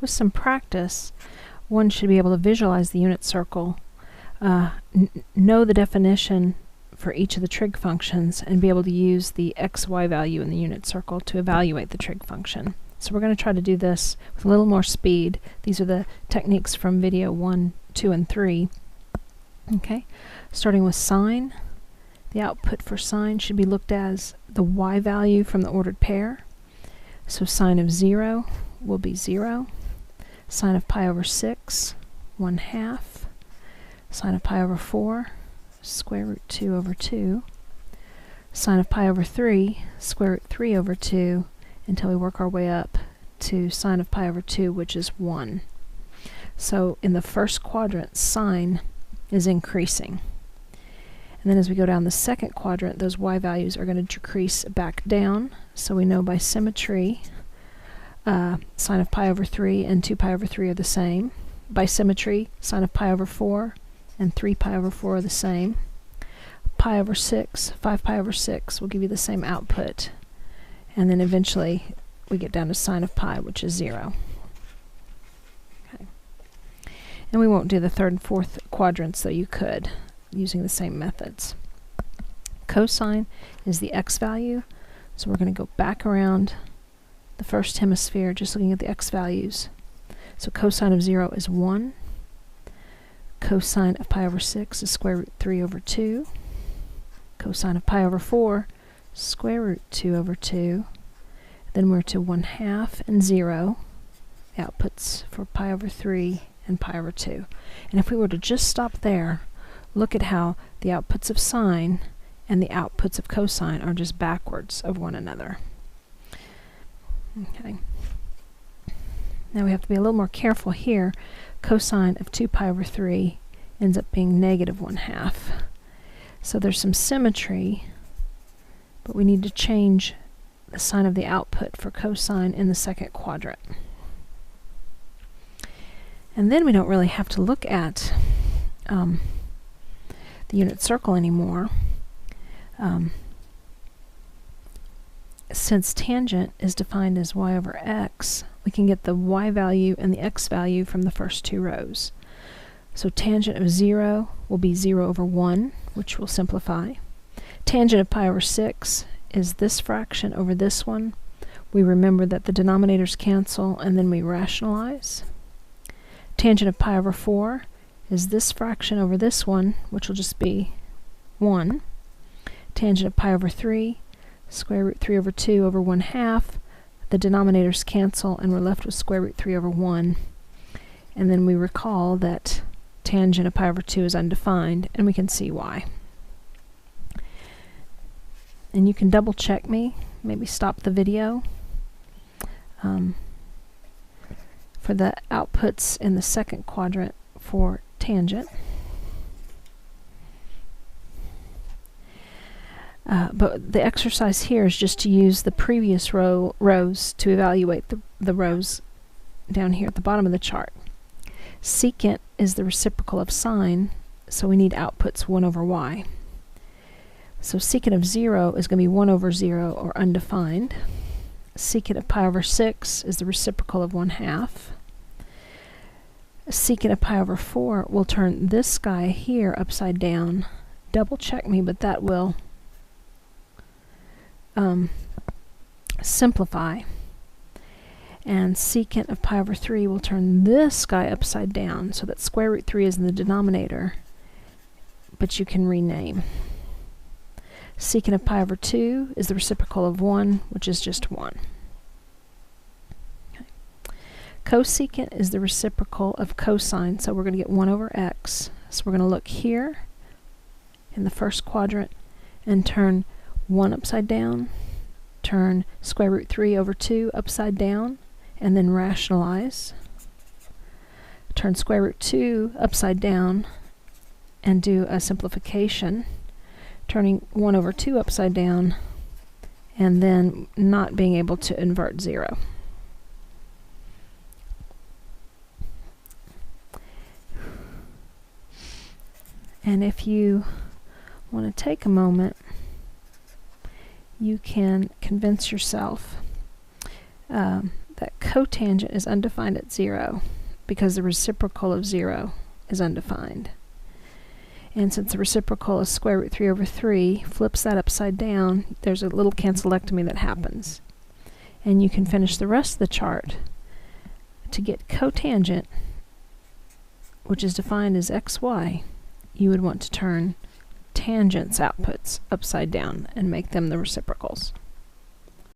with some practice, one should be able to visualize the unit circle, know the definition for each of the trig functions, and be able to use the xy value in the unit circle to evaluate the trig function. So we're going to try to do this with a little more speed. These are the techniques from video 1, 2, and 3. Okay, starting with sine. The output for sine should be looked at as the y value from the ordered pair. So sine of 0 will be 0. Sine of pi over 6, 1/2. Sine of pi over 4, square root 2 over 2. Sine of pi over 3, square root 3 over 2, until we work our way up to sine of pi over 2, which is 1. So in the first quadrant, sine is increasing. And then as we go down the second quadrant, those y values are going to decrease back down. So we know by symmetry, sine of pi over 3 and 2 pi over 3 are the same. By symmetry, sine of pi over 4 and 3 pi over 4 are the same. Pi over 6, 5 pi over 6 will give you the same output. And then eventually we get down to sine of pi, which is 0. Okay. And we won't do the third and fourth quadrants, though you could, using the same methods. Cosine is the x value, so we're going to go back around the first hemisphere just looking at the x values. So cosine of 0 is 1. Cosine of pi over 6 is square root 3 over 2. Cosine of pi over 4, square root 2 over 2. Then we're to 1/2 and 0, outputs for pi over 3 and pi over 2. And if we were to just stop there, look at how the outputs of sine and the outputs of cosine are just backwards of one another. Okay. Now we have to be a little more careful here. Cosine of 2 pi over 3 ends up being negative 1/2. So there's some symmetry, but we need to change the sign of the output for cosine in the second quadrant. And then we don't really have to look at the unit circle anymore. Since tangent is defined as y over x, we can get the y value and the x value from the first two rows. So tangent of 0 will be 0 over 1, which will simplify. Tangent of pi over 6 is this fraction over this one. We remember that the denominators cancel, and then we rationalize. Tangent of pi over 4 is this fraction over this one, which will just be 1. Tangent of pi over 3, square root 3 over 2 over 1/2. The denominators cancel, and we're left with square root 3 over 1. And then we recall that tangent of pi over 2 is undefined, and we can see why. And you can double check me, maybe stop the video. For the outputs in the second quadrant for tangent. But the exercise here is just to use the previous rows to evaluate the rows down here at the bottom of the chart. Secant is the reciprocal of sine, so we need outputs 1 over y. So secant of 0 is going to be 1 over 0, or undefined. Secant of pi over 6 is the reciprocal of 1/2. Secant of pi over 4 will turn this guy here upside down. Double check me, but that will simplify. And secant of pi over 3 will turn this guy upside down, so that square root 3 is in the denominator, but you can rename. Secant of pi over 2 is the reciprocal of 1, which is just 1. Okay. Cosecant is the reciprocal of cosine, so we're going to get 1 over x. So we're going to look here in the first quadrant and turn 1 upside down, turn square root 3 over 2 upside down, and then rationalize. Turn square root 2 upside down and do a simplification, turning 1 over 2 upside down, and then not being able to invert 0. And if you want to take a moment, you can convince yourself that that cotangent is undefined at 0 because the reciprocal of 0 is undefined. And since the reciprocal is square root 3 over 3, flips that upside down, there's a little cancelectomy that happens. And you can finish the rest of the chart. To get cotangent, which is defined as xy, you would want to turn tangents outputs upside down and make them the reciprocals.